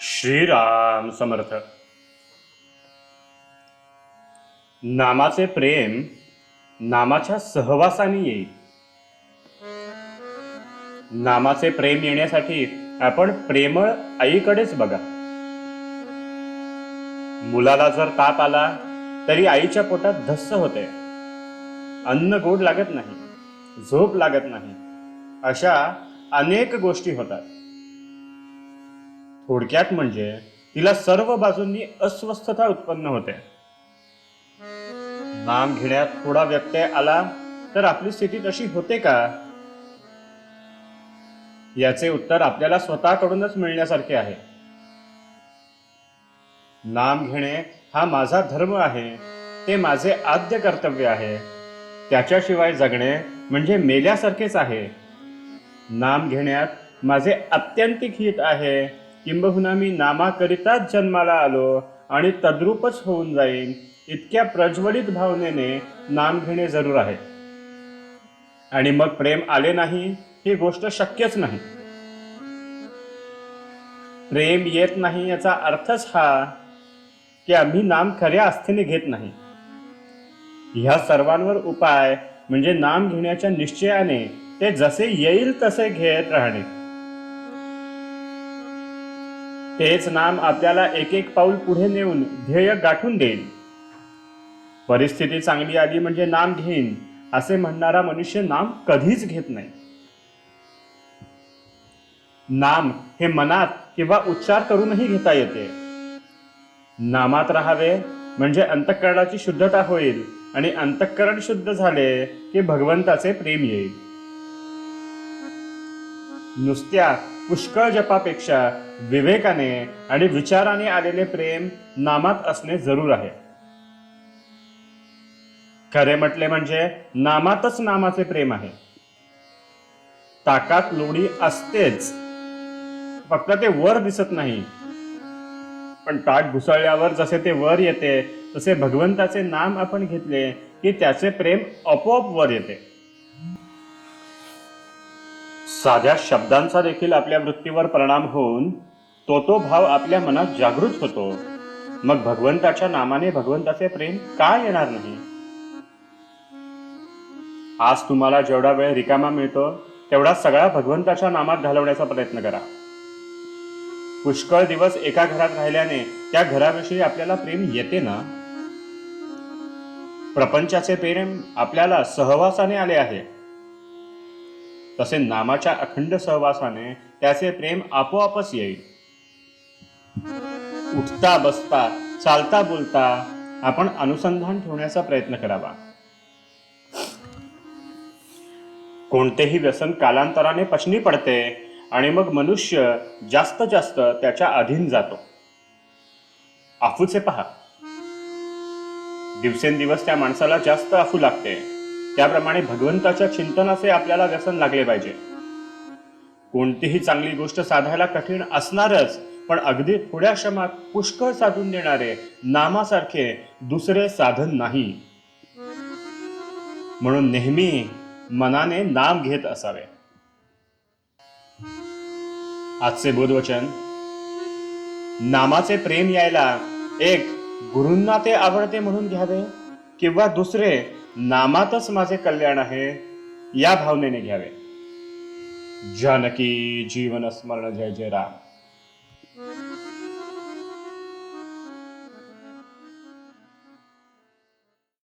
श्रीराम समर्थ. नामाचे प्रेम नामाच्या सहवासाने येईल. नामाचे प्रेम येण्यासाठी आपण प्रेमळ आईकडेच बघा. मुलाला जर ताप आला तरी आईच्या पोटात धस्स होते. अन्न गोड लागत नाही, झोप लागत नाही, अशा अनेक गोष्टी होतात. थोडक्यात म्हणजे तिला सर्व बाजूंनी अस्वस्थता उत्पन्न होते. नाम घेण्यात थोडा व्यत्यय आला तर आपली स्थिती तशी होते का? याचे उत्तर आपल्याला स्वतःकडूनच मिळण्यासारखे आहे. नाम घेणे हा माझा धर्म आहे, ते माझे आद्य कर्तव्य आहे. त्याच्याशिवाय जगणे म्हणजे मेल्यासारखेच आहे. नाम घेण्यात माझे आत्यंतिक हित आहे, किंबहुना मी नामाकरिताच जन्माला आलो आणि तद्रूपच होऊन जाईन, इतक्या प्रज्वलित भावनेने नाम घेणे जरूर आहे. आणि मग प्रेम आले नाही ही गोष्ट शक्यच नाही. प्रेम येत नाही याचा अर्थच हा की आम्ही नाम खऱ्या आस्थेने घेत नाही. ह्या सर्वांवर उपाय म्हणजे नाम घेण्याच्या निश्चयाने ते जसे येईल तसे घेत राहणे. तेच नाम आपल्याला एक एक पाऊल पुढे नेऊन ध्येय गाठून देईल. परिस्थिती चांगली आली म्हणजे नाम घेईन असे म्हणणारा मनुष्य नाम कधीच घेत नाही. नाम हे मनात किंवा उच्चार करूनही घेता येते. नामात राहावे म्हणजे अंतःकरणाची शुद्धता होईल आणि अंतःकरण शुद्ध झाले की भगवंताचे प्रेम येईल. नुसत्या पुष्कळ जपापेक्षा विवेकाने आणि विचाराने आलेले प्रेम नामात असणे जरूर आहे. खरे म्हटले म्हणजे नामातच नामाचे प्रेम आहे. ताकात लोणी असतेच, फक्त ते वर दिसत नाही. पण ताक घुसळल्यावर जसे ते वर येते तसे भगवंताचे नाम आपण घेतले की त्याचे प्रेम आपोआप वर येते. साध्या शब्दांचा देखील आपल्या वृत्तीवर परिणाम होऊन तो भाव आपल्या मनात जागृत होतो. मग भगवंताच्या नामाने भगवंताचे प्रेम का येणार नाही? आज तुम्हाला जेवढा वेळ रिकामा मिळतो तेवढा सगळा भगवंताच्या नामात घालवण्याचा प्रयत्न करा. पुष्कळ दिवस एका घरात राहिल्याने त्या घराविषयी आपल्याला प्रेम येते ना? प्रपंचाचे प्रेम आपल्याला सहवासाने आले आहे, तसे नामाच्या अखंड सहवासाने त्याचे प्रेम आपोआपच येईल. उठता बसता चालता बोलता आपण अनुसंधान ठेवण्याचा प्रयत्न करावा. कोणतेही व्यसन कालांतराने पचनी पडते आणि मग मनुष्य जास्त त्याच्या अधीन जातो. अफूचे पहा, दिवसेंदिवस त्या माणसाला जास्त अफू लागते. त्याप्रमाणे भगवंताच्या चिंतनाचे आपल्याला व्यसन लागले पाहिजे. कोणतीही चांगली गोष्ट साधायला कठीण असणारच, पण अगदी थोड्या श्रमात पुष्कळ साधून देणारे नामासारखे दुसरे साधन नाही. म्हणून नेहमी मनाने नाम घेत असावे. आजचे बोधवचन: नामाचे प्रेम यायला एक गुरूंना ते आवडते म्हणून घ्यावे, किंवा दुसरे नामातच माझे कल्याण आहे या भावनेने घ्यावे. जानकी जीवन स्मरण. जय जय राम.